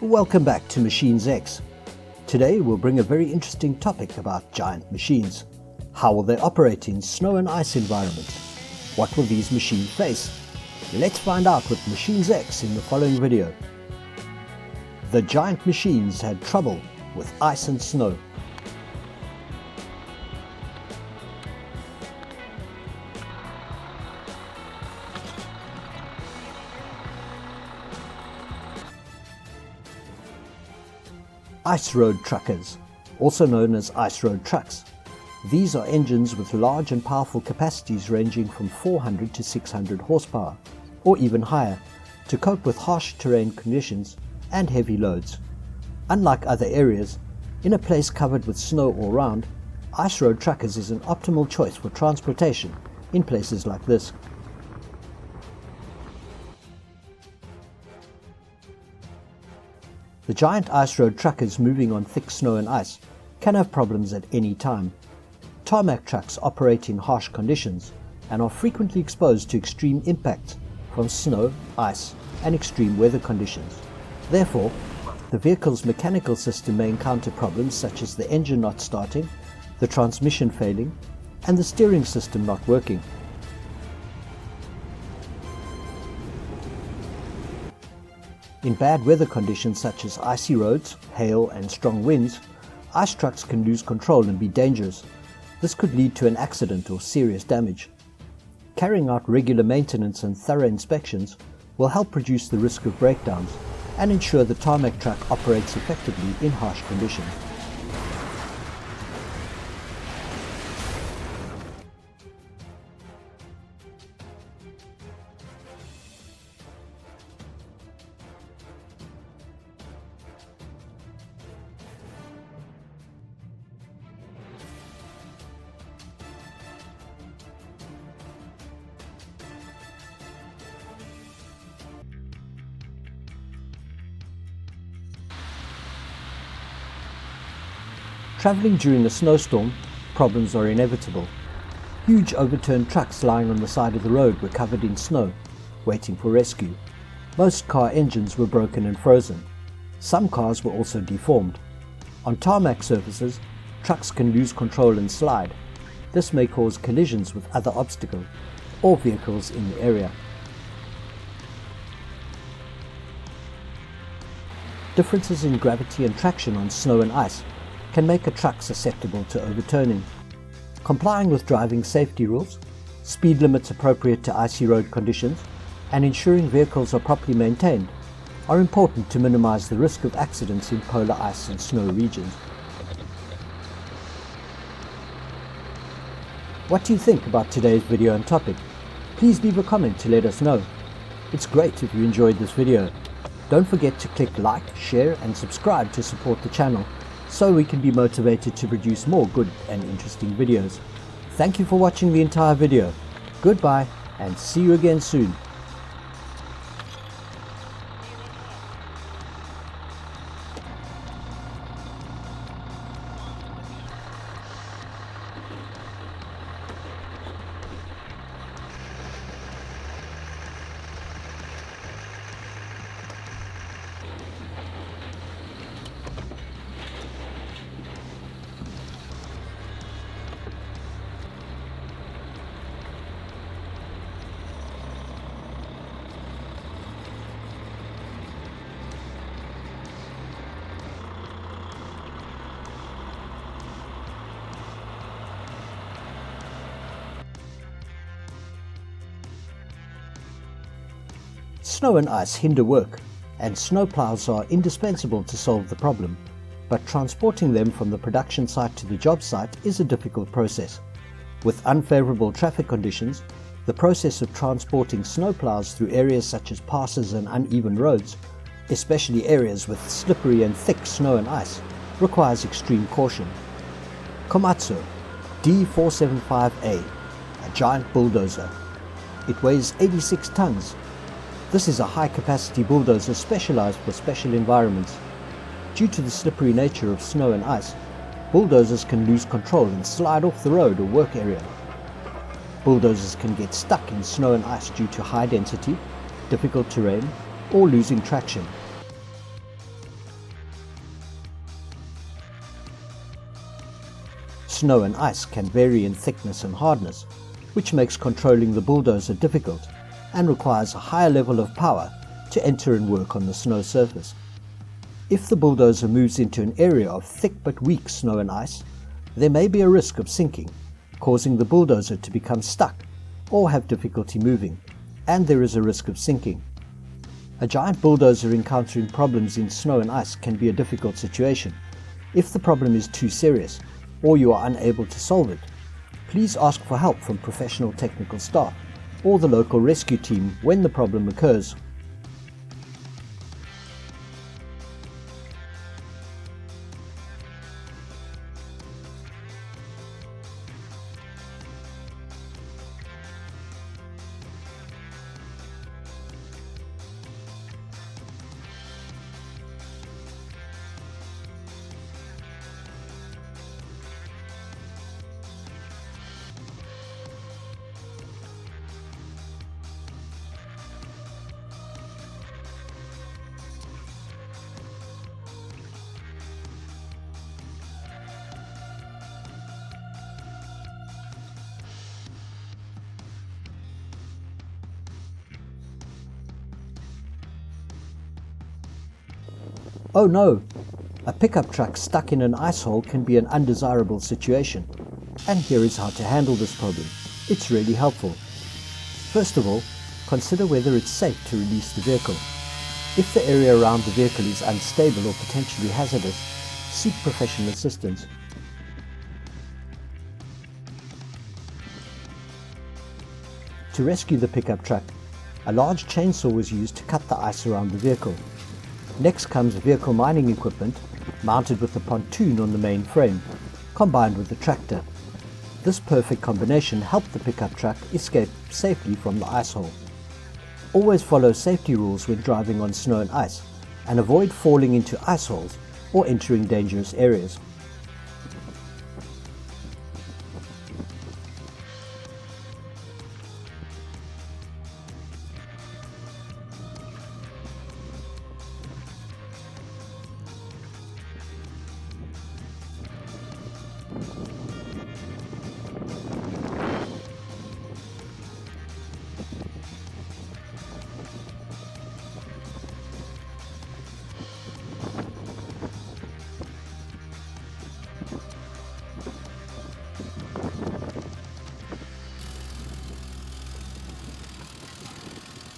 Welcome back to Machines X. Today we'll bring a very interesting topic about giant machines. How will they operate in snow and ice environments? What will these machines face? Let's find out with Machines X in the following video. The giant machines had trouble with ice and snow. Ice road truckers, also known as ice road trucks. These are engines with large and powerful capacities ranging from 400 to 600 horsepower, or even higher, to cope with harsh terrain conditions and heavy loads. Unlike other areas, in a place covered with snow all round, ice road truckers is an optimal choice for transportation in places like this. The giant ice road truckers moving on thick snow and ice can have problems at any time. Tarmac trucks operate in harsh conditions and are frequently exposed to extreme impacts from snow, ice, and extreme weather conditions. Therefore, the vehicle's mechanical system may encounter problems such as the engine not starting, the transmission failing, and the steering system not working. In bad weather conditions such as icy roads, hail, and strong winds, ice trucks can lose control and be dangerous. This could lead to an accident or serious damage. Carrying out regular maintenance and thorough inspections will help reduce the risk of breakdowns and ensure the tarmac truck operates effectively in harsh conditions. Travelling during a snowstorm, problems are inevitable. Huge overturned trucks lying on the side of the road were covered in snow, waiting for rescue. Most car engines were broken and frozen. Some cars were also deformed. On tarmac surfaces, trucks can lose control and slide. This may cause collisions with other obstacles or vehicles in the area. Differences in gravity and traction on snow and ice can make a truck susceptible to overturning. Complying with driving safety rules, speed limits appropriate to icy road conditions, and ensuring vehicles are properly maintained are important to minimize the risk of accidents in polar ice and snow regions. What do you think about today's video and topic? Please leave a comment to let us know. It's great if you enjoyed this video. Don't forget to click like, share, and subscribe to support the channel, so we can be motivated to produce more good and interesting videos. Thank you for watching the entire video. Goodbye and see you again soon. Snow and ice hinder work, and snowplows are indispensable to solve the problem, but transporting them from the production site to the job site is a difficult process. With unfavorable traffic conditions, the process of transporting snowplows through areas such as passes and uneven roads, especially areas with slippery and thick snow and ice, requires extreme caution. Komatsu D 475A, a giant bulldozer. It weighs 86 tons. This is a high-capacity bulldozer specialized for special environments. Due to the slippery nature of snow and ice, bulldozers can lose control and slide off the road or work area. Bulldozers can get stuck in snow and ice due to high density, difficult terrain, or losing traction. Snow and ice can vary in thickness and hardness, which makes controlling the bulldozer difficult and requires a higher level of power to enter and work on the snow surface. If the bulldozer moves into an area of thick but weak snow and ice, there may be a risk of sinking, causing the bulldozer to become stuck or have difficulty moving, and there is a risk of sinking. A giant bulldozer encountering problems in snow and ice can be a difficult situation. If the problem is too serious or you are unable to solve it, please ask for help from professional technical staff or the local rescue team when the problem occurs. Oh no! A pickup truck stuck in an ice hole can be an undesirable situation. And here is how to handle this problem. It's really helpful. First of all, consider whether it's safe to release the vehicle. If the area around the vehicle is unstable or potentially hazardous, seek professional assistance. To rescue the pickup truck, a large chainsaw was used to cut the ice around the vehicle. Next comes vehicle mining equipment mounted with a pontoon on the main frame, combined with the tractor. This perfect combination helped the pickup truck escape safely from the ice hole. Always follow safety rules when driving on snow and ice, and avoid falling into ice holes or entering dangerous areas.